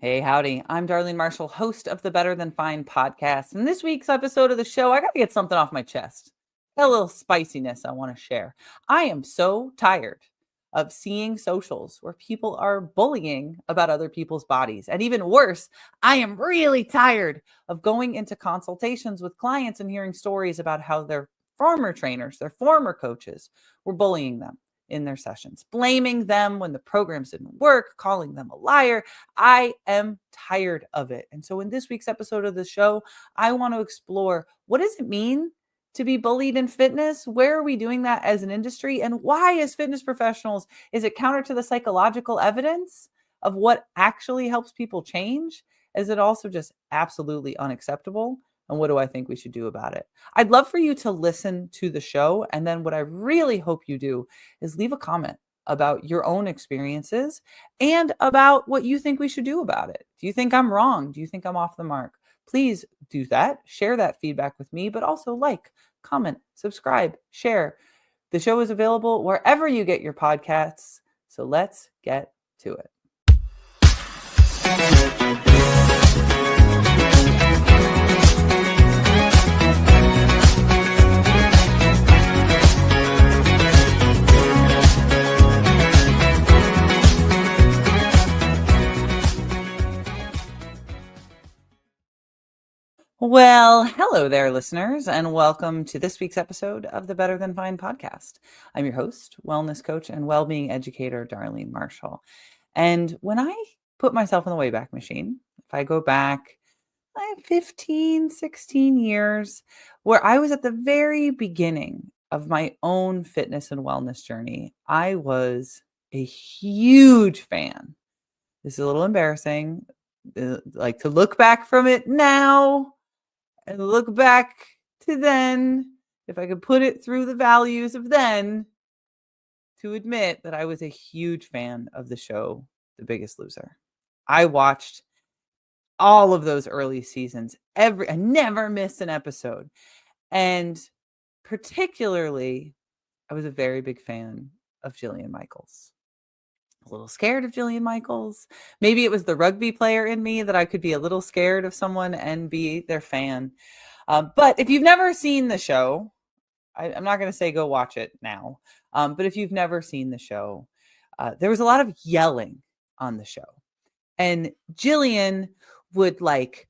Hey, howdy. I'm Darlene Marshall, host of the Better Than Fine podcast. In this week's episode of the show, I got to get something off my chest. Got a little spiciness I want to share. I am so tired of seeing socials where people are bullying about other people's bodies. And even worse, I am really tired of going into consultations with clients and hearing stories about how their former trainers, their former coaches were bullying them in their sessions, blaming them when the programs didn't work, calling them a liar. I am tired of it. And so in this week's episode of the show, I want to explore, what does it mean to be bullied in fitness? Where are we doing that as an industry? And why, as fitness professionals, is it counter to the psychological evidence of what actually helps people change? Is it also just absolutely unacceptable? And what do I think we should do about it? I'd love for you to listen to the show. And then what I really hope you do is leave a comment about your own experiences and about what you think we should do about it. Do you think I'm wrong? Do you think I'm off the mark? Please do that. Share that feedback with me, but also like, comment, subscribe, share. The show is available wherever you get your podcasts. So let's get to it. Well, hello there, listeners, and welcome to this week's episode of the Better Than Fine podcast. I'm your host, wellness coach, and well-being educator, Darlene Marshall. And when I put myself in the Wayback Machine, if I go back 15, 16 years, where I was at the very beginning of my own fitness and wellness journey, I was a huge fan. This is a little embarrassing, like to look back from it now and look back to then, if I could put it through the values of then, to admit that I was a huge fan of the show, The Biggest Loser. I watched all of those early seasons. I never missed an episode. And particularly, I was a very big fan of Jillian Michaels. A little scared of Jillian Michaels. Maybe it was the rugby player in me that I could be a little scared of someone and be their fan. But if you've never seen the show, I'm not going to say go watch it now. But if you've never seen the show, there was a lot of yelling on the show. And Jillian would like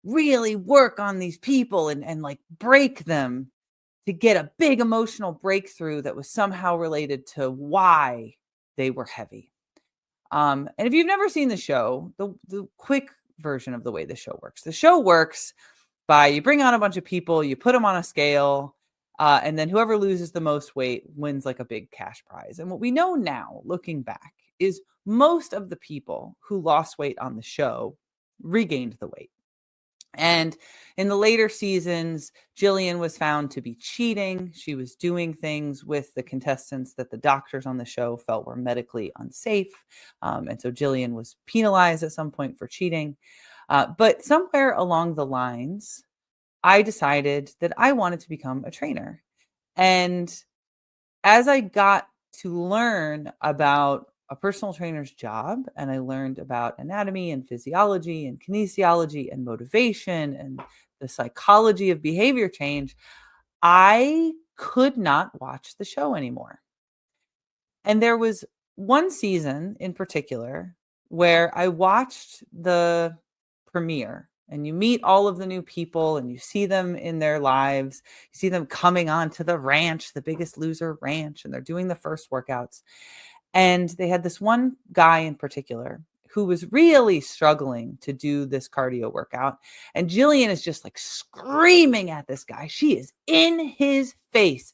really work on these people and like break them to get a big emotional breakthrough that was somehow related to why they were heavy. And if you've never seen the show, the quick version of the way the show works by you bring on a bunch of people, you put them on a scale, and then whoever loses the most weight wins like a big cash prize. And what we know now, looking back, is most of the people who lost weight on the show regained the weight. And in the later seasons, Jillian was found to be cheating. She was doing things with the contestants that the doctors on the show felt were medically unsafe. And so Jillian was penalized at some point for cheating. But somewhere along the lines, I decided that I wanted to become a trainer. And as I got to learn about a personal trainer's job, and I learned about anatomy and physiology and kinesiology and motivation and the psychology of behavior change, I could not watch the show anymore. And there was one season in particular where I watched the premiere, and you meet all of the new people and you see them in their lives. You see them coming onto the ranch, the Biggest Loser ranch, and they're doing the first workouts. And they had this one guy in particular who was really struggling to do this cardio workout. And Jillian is just like screaming at this guy. She is in his face,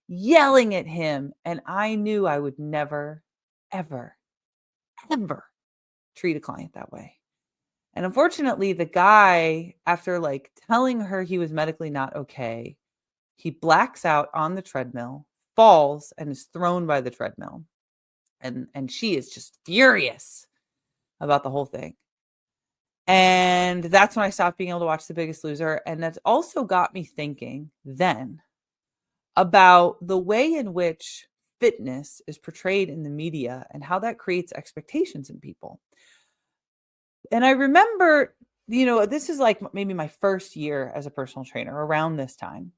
yelling at him. And I knew I would never, ever, ever treat a client that way. And unfortunately, the guy, after like telling her he was medically not okay, he blacks out on the treadmill, falls, and is thrown by the treadmill. And she is just furious about the whole thing. And that's when I stopped being able to watch The Biggest Loser. And that's also got me thinking then about the way in which fitness is portrayed in the media and how that creates expectations in people. And I remember, this is like maybe my first year as a personal trainer around this time.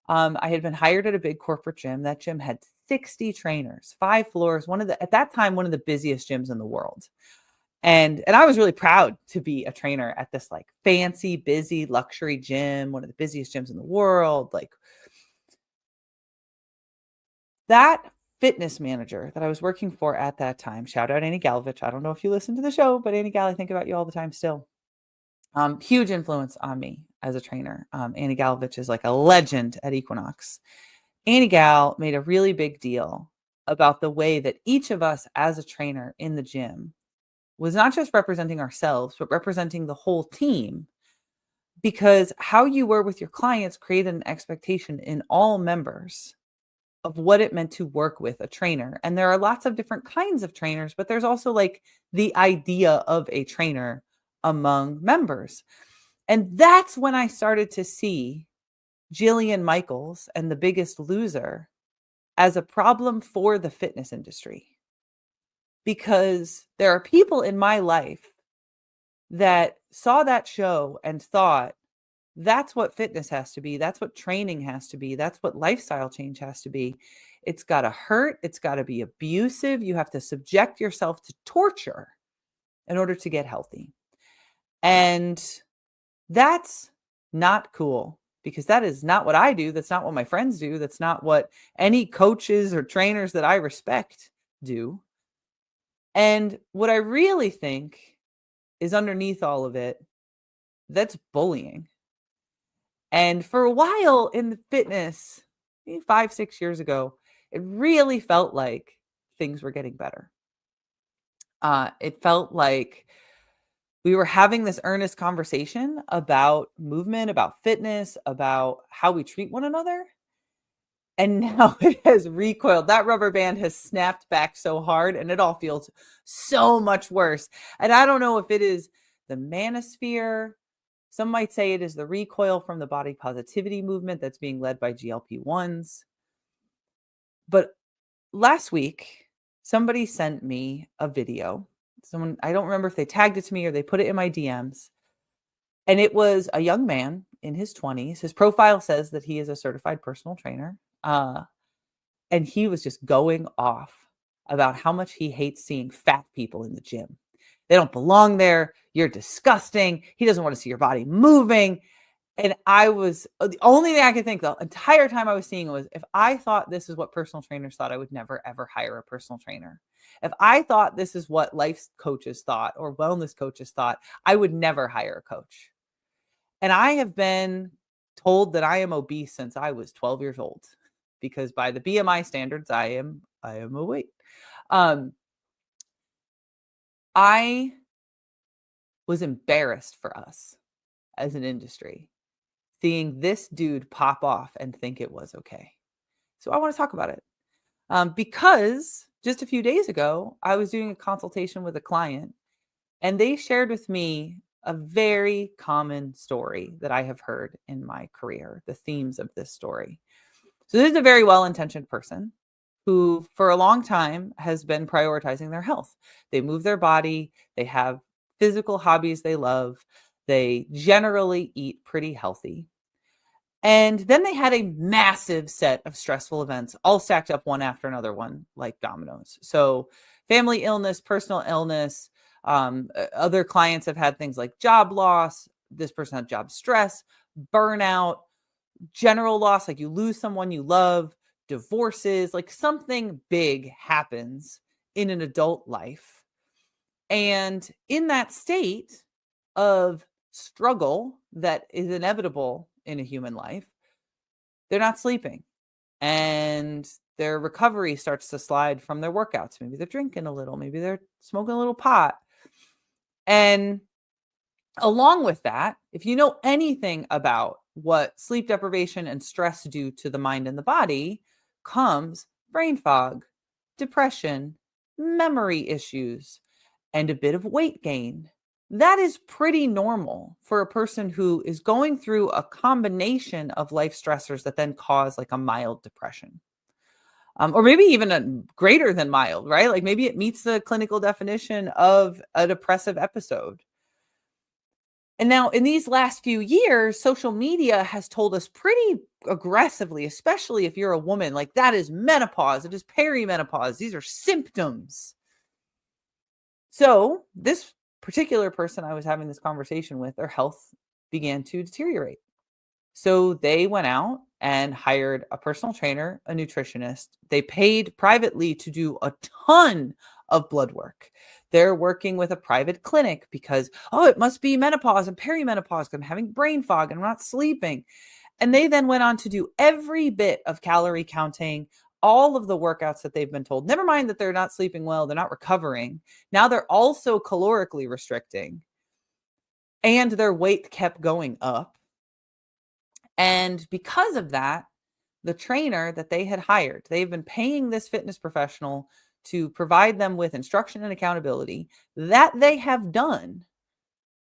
I had been hired at a big corporate gym. That gym had 60 trainers, 5 floors, at that time, one of the busiest gyms in the world. And I was really proud to be a trainer at this like fancy, busy luxury gym, one of the busiest gyms in the world. Like that fitness manager that I was working for at that time, shout out Annie Galovich. I don't know if you listen to the show, but Annie Gal, I think about you all the time still. Huge influence on me as a trainer. Annie Galovich is like a legend at Equinox. Annie Gal made a really big deal about the way that each of us as a trainer in the gym was not just representing ourselves, but representing the whole team, because how you were with your clients created an expectation in all members of what it meant to work with a trainer. And there are lots of different kinds of trainers, but there's also like the idea of a trainer among members. And that's when I started to see Jillian Michaels and The Biggest Loser as a problem for the fitness industry. Because there are people in my life that saw that show and thought, that's what fitness has to be. That's what training has to be. That's what lifestyle change has to be. It's got to hurt. It's got to be abusive. You have to subject yourself to torture in order to get healthy. And that's not cool, because that is not what I do. That's not what my friends do. That's not what any coaches or trainers that I respect do. And what I really think is underneath all of it, that's bullying. And for a while in the fitness, 5, 6 years ago, it really felt like things were getting better. It felt like we were having this earnest conversation about movement, about fitness, about how we treat one another. And now it has recoiled. That rubber band has snapped back so hard, and it all feels so much worse. And I don't know if it is the manosphere. Some might say it is the recoil from the body positivity movement that's being led by GLP-1s. But last week, somebody sent me a video. I don't remember if they tagged it to me or they put it in my DMs. And it was a young man in his 20s. His profile says that he is a certified personal trainer. And he was just going off about how much he hates seeing fat people in the gym. They don't belong there. You're disgusting. He doesn't want to see your body moving. And the only thing I could think the entire time I was seeing it was, if I thought this is what personal trainers thought, I would never, ever hire a personal trainer. If I thought this is what life coaches thought or wellness coaches thought, I would never hire a coach. And I have been told that I am obese since I was 12 years old, because by the BMI standards, I am overweight. I was embarrassed for us as an industry, seeing this dude pop off and think it was okay. So I want to talk about it. Because just a few days ago, I was doing a consultation with a client, and they shared with me a very common story that I have heard in my career, the themes of this story. So this is a very well-intentioned person who for a long time has been prioritizing their health. They move their body, they have physical hobbies they love, they generally eat pretty healthy. And then they had a massive set of stressful events, all stacked up one after another one, like dominoes. So family illness, personal illness, other clients have had things like job loss. This person had job stress, burnout, general loss, like you lose someone you love, divorces, like something big happens in an adult life. And in that state of struggle that is inevitable in a human life, they're not sleeping, and their recovery starts to slide from their workouts. Maybe they're drinking a little, maybe they're smoking a little pot. And along with that, if you know anything about what sleep deprivation and stress do to the mind and the body, comes brain fog, depression, memory issues, and a bit of weight gain. That is pretty normal for a person who is going through a combination of life stressors that then cause like a mild depression. Or maybe even a greater than mild, right? Like maybe it meets the clinical definition of a depressive episode. And now in these last few years, social media has told us pretty aggressively, especially if you're a woman, like that is menopause, it is perimenopause, these are symptoms. So this particular person I was having this conversation with, their health began to deteriorate. So they went out and hired a personal trainer, a nutritionist. They paid privately to do a ton of blood work. They're working with a private clinic because, oh, it must be menopause and perimenopause because I'm having brain fog and I'm not sleeping. And they then went on to do every bit of calorie counting, all of the workouts that they've been told. Never mind that they're not sleeping well, they're not recovering. Now they're also calorically restricting, and their weight kept going up. And because of that, the trainer that they had hired, they've been paying this fitness professional to provide them with instruction and accountability that they have done.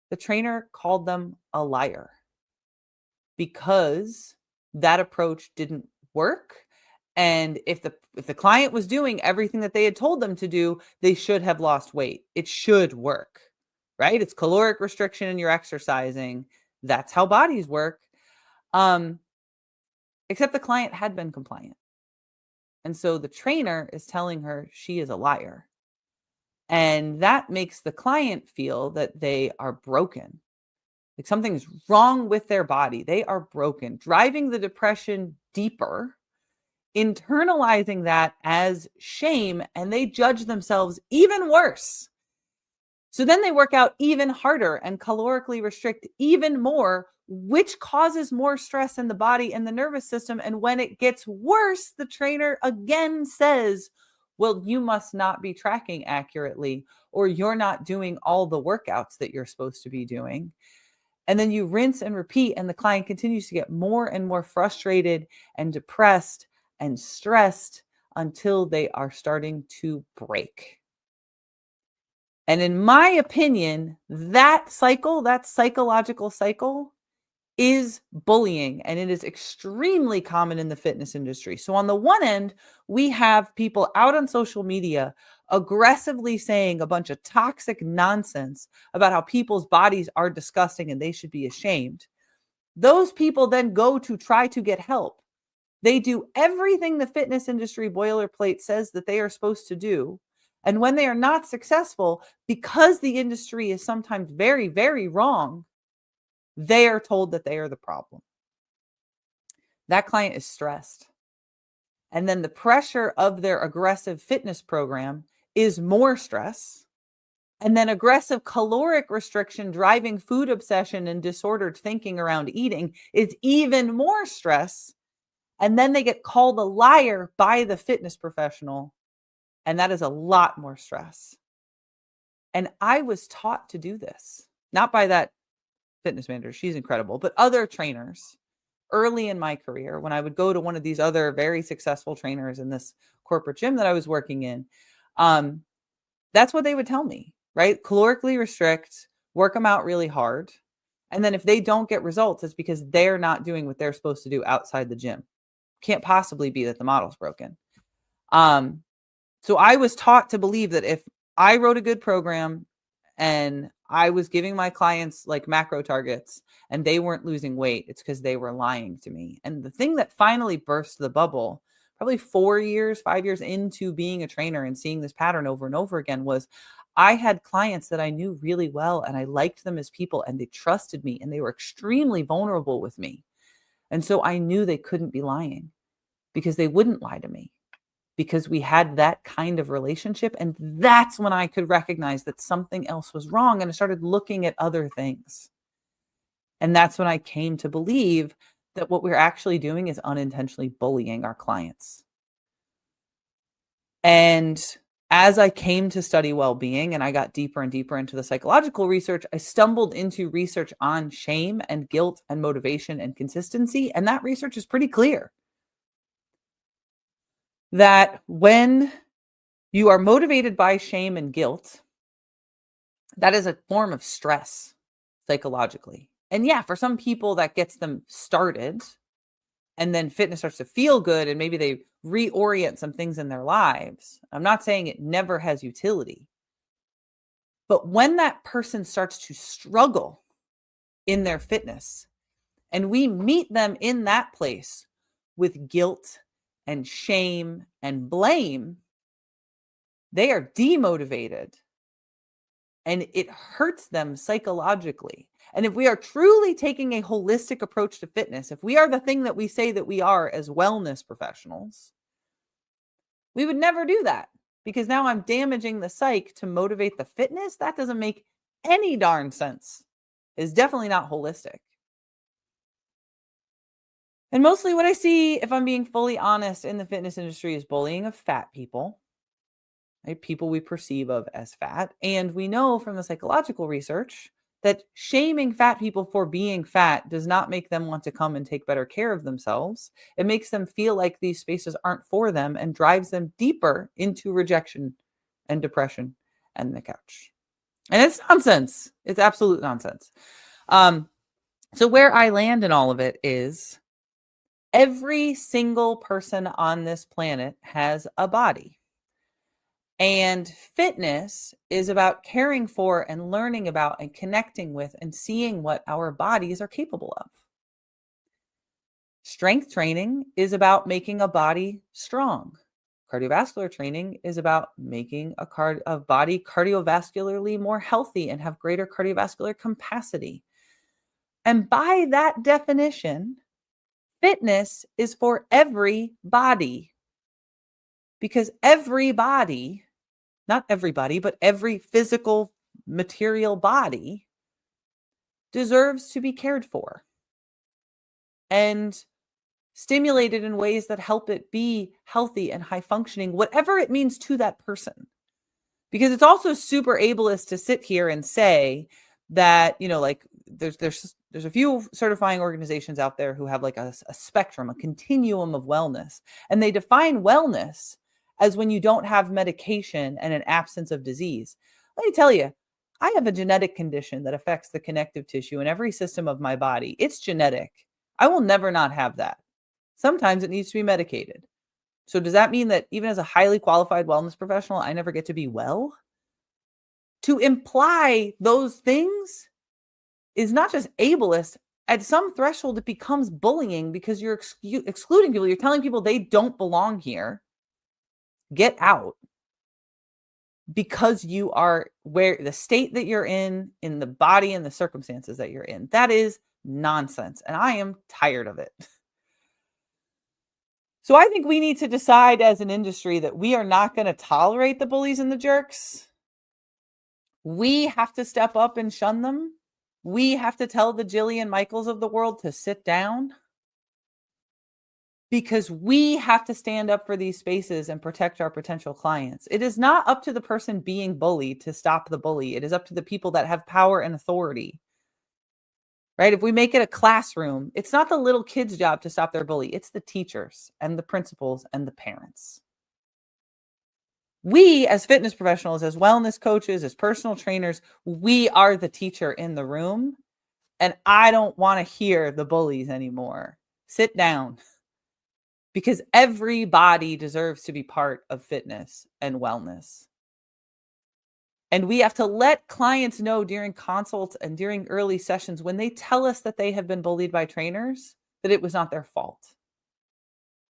The trainer called them a liar because that approach didn't work. And if the client was doing everything that they had told them to do, they should have lost weight. It should work, right? It's caloric restriction and you're exercising. That's how bodies work. Except the client had been compliant. And so the trainer is telling her she is a liar. And that makes the client feel that they are broken. Like something's wrong with their body. They are broken, driving the depression deeper, internalizing that as shame, and they judge themselves even worse. So then they work out even harder and calorically restrict even more, which causes more stress in the body and the nervous system. And when it gets worse, the trainer again says, well, you must not be tracking accurately, or you're not doing all the workouts that you're supposed to be doing. And then you rinse and repeat, and the client continues to get more and more frustrated and depressed and stressed until they are starting to break. And in my opinion, that cycle, that psychological cycle, is bullying, and it is extremely common in the fitness industry. So on the one end, we have people out on social media aggressively saying a bunch of toxic nonsense about how people's bodies are disgusting and they should be ashamed. Those people then go to try to get help. They do everything the fitness industry boilerplate says that they are supposed to do. And when they are not successful, because the industry is sometimes very, very wrong, they are told that they are the problem. That client is stressed. And then the pressure of their aggressive fitness program is more stress. And then aggressive caloric restriction driving food obsession and disordered thinking around eating is even more stress. And then they get called a liar by the fitness professional. And that is a lot more stress. And I was taught to do this, not by that fitness manager, she's incredible, but other trainers early in my career, when I would go to one of these other very successful trainers in this corporate gym that I was working in, that's what they would tell me, right? Calorically restrict, work them out really hard. And then if they don't get results, it's because they're not doing what they're supposed to do outside the gym. Can't possibly be that the model's broken. So I was taught to believe that if I wrote a good program and I was giving my clients like macro targets and they weren't losing weight, it's because they were lying to me. And the thing that finally burst the bubble, probably 5 years into being a trainer and seeing this pattern over and over again, was I had clients that I knew really well and I liked them as people and they trusted me and they were extremely vulnerable with me. And so I knew they couldn't be lying because they wouldn't lie to me, because we had that kind of relationship. And that's when I could recognize that something else was wrong. And I started looking at other things. And that's when I came to believe that what we're actually doing is unintentionally bullying our clients. And as I came to study well-being and I got deeper and deeper into the psychological research, I stumbled into research on shame and guilt and motivation and consistency. And that research is pretty clear that when you are motivated by shame and guilt, that is a form of stress psychologically. And yeah, for some people that gets them started, and then fitness starts to feel good and maybe they reorient some things in their lives. I'm not saying it never has utility. But when that person starts to struggle in their fitness. And we meet them in that place with guilt and shame and blame. They are demotivated and it hurts them psychologically. And if we are truly taking a holistic approach to fitness, if we are the thing that we say that we are as wellness professionals, we would never do that, because now I'm damaging the psyche to motivate the fitness. That doesn't make any darn sense. It's definitely not holistic. And mostly what I see, if I'm being fully honest, in the fitness industry is bullying of fat people, right? People we perceive of as fat. And we know from the psychological research that shaming fat people for being fat does not make them want to come and take better care of themselves. It makes them feel like these spaces aren't for them and drives them deeper into rejection and depression and the couch. And it's nonsense. It's absolute nonsense. So where I land in all of it is every single person on this planet has a body. And fitness is about caring for and learning about and connecting with and seeing what our bodies are capable of. Strength training is about making a body strong. Cardiovascular training is about making a body cardiovascularly more healthy and have greater cardiovascular capacity. And by that definition, fitness is for every body, because every body, not everybody, but every physical material body deserves to be cared for and stimulated in ways that help it be healthy and high functioning, whatever it means to that person. Because it's also super ableist to sit here and say that, like there's a few certifying organizations out there who have like a spectrum, a continuum of wellness, and they define wellness as when you don't have medication and an absence of disease. Let me tell you, I have a genetic condition that affects the connective tissue in every system of my body. It's genetic. I will never not have that. Sometimes it needs to be medicated. So does that mean that even as a highly qualified wellness professional, I never get to be well? To imply those things is not just ableist. At some threshold, it becomes bullying, because you're excluding people. You're telling people they don't belong here. Get out. Because you are where the state that you're in the body and the circumstances that you're in. That is nonsense. And I am tired of it. So I think we need to decide as an industry that we are not going to tolerate the bullies and the jerks. We have to step up and shun them. We have to tell the Jillian Michaels of the world to sit down, because we have to stand up for these spaces and protect our potential clients. It is not up to the person being bullied to stop the bully. It is up to the people that have power and authority. Right? If we make it a classroom, it's not the little kid's job to stop their bully. It's the teachers and the principals and the parents. We, as fitness professionals, as wellness coaches, as personal trainers, we are the teacher in the room. And I don't want to hear the bullies anymore. Sit down. Because everybody deserves to be part of fitness and wellness. And we have to let clients know during consults and during early sessions, when they tell us that they have been bullied by trainers, that it was not their fault.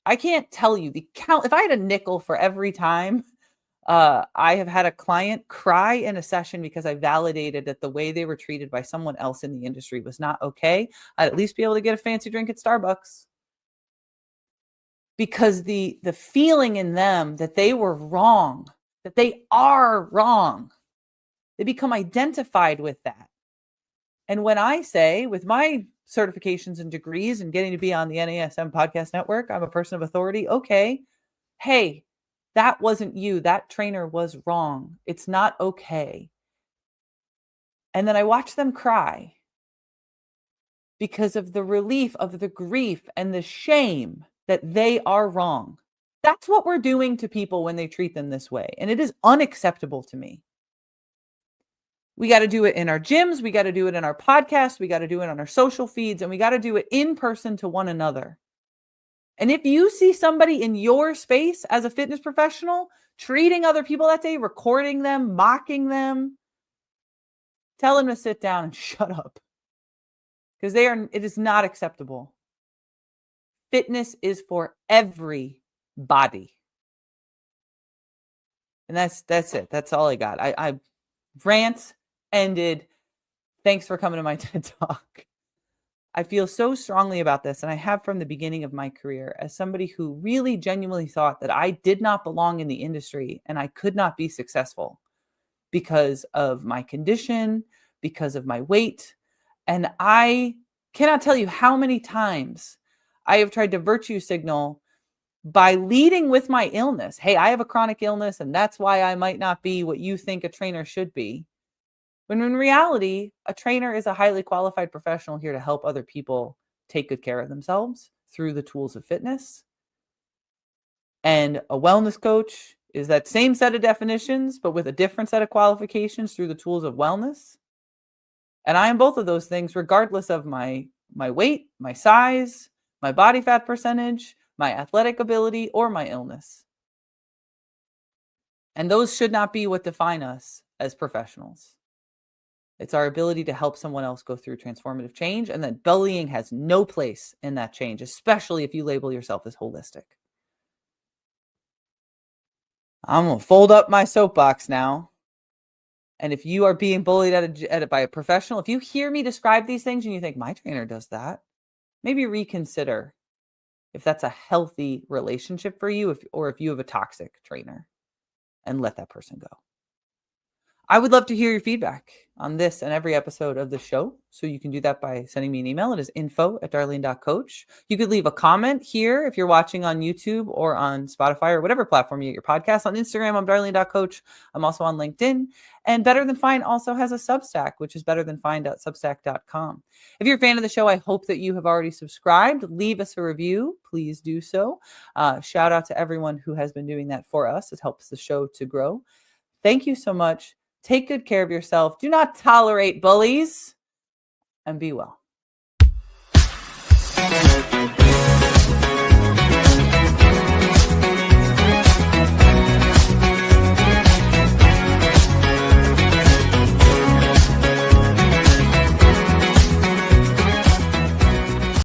I can't tell you the count. If I had a nickel for every time I have had a client cry in a session because I validated that the way they were treated by someone else in the industry was not okay, I'd at least be able to get a fancy drink at Starbucks. Because the feeling in them that they were wrong, that they are wrong, they become identified with that. And when I say, with my certifications and degrees and getting to be on the NASM podcast network, I'm a person of authority. Okay. Hey, that wasn't you. That trainer was wrong. It's not okay. And then I watch them cry because of the relief, of the grief and the shame that they are wrong. That's what we're doing to people when they treat them this way. And it is unacceptable to me. We got to do it in our gyms. We got to do it in our podcasts. We got to do it on our social feeds. And we got to do it in person to one another. And if you see somebody in your space as a fitness professional treating other people that day, recording them, mocking them, tell them to sit down and shut up. because it is not acceptable. Fitness is for everybody. And that's it. That's all I got. I rant ended. Thanks for coming to my TED Talk. I feel so strongly about this, and I have from the beginning of my career, as somebody who really genuinely thought that I did not belong in the industry and I could not be successful because of my condition, because of my weight. And I cannot tell you how many times I have tried to virtue signal by leading with my illness. Hey, I have a chronic illness, and that's why I might not be what you think a trainer should be. When in reality, a trainer is a highly qualified professional here to help other people take good care of themselves through the tools of fitness. And a wellness coach is that same set of definitions, but with a different set of qualifications through the tools of wellness. And I am both of those things, regardless of my weight, my size, my body fat percentage, my athletic ability, or my illness. And those should not be what define us as professionals. It's our ability to help someone else go through transformative change, and that bullying has no place in that change, especially if you label yourself as holistic. I'm going to fold up my soapbox now. And if you are being bullied by a professional, if you hear me describe these things and you think my trainer does that, maybe reconsider if that's a healthy relationship for you, or if you have a toxic trainer, and let that person go. I would love to hear your feedback on this and every episode of the show. So you can do that by sending me an email. It is info@darlene.coach. You could leave a comment here if you're watching on YouTube or on Spotify or whatever platform you get your podcast. On Instagram, I'm darlene.coach. I'm also on LinkedIn. And Better Than Fine also has a Substack, which is betterthanfine.substack.com. If you're a fan of the show, I hope that you have already subscribed. Leave us a review. Please do so. Shout out to everyone who has been doing that for us. It helps the show to grow. Thank you so much. Take good care of yourself. Do not tolerate bullies, and be well.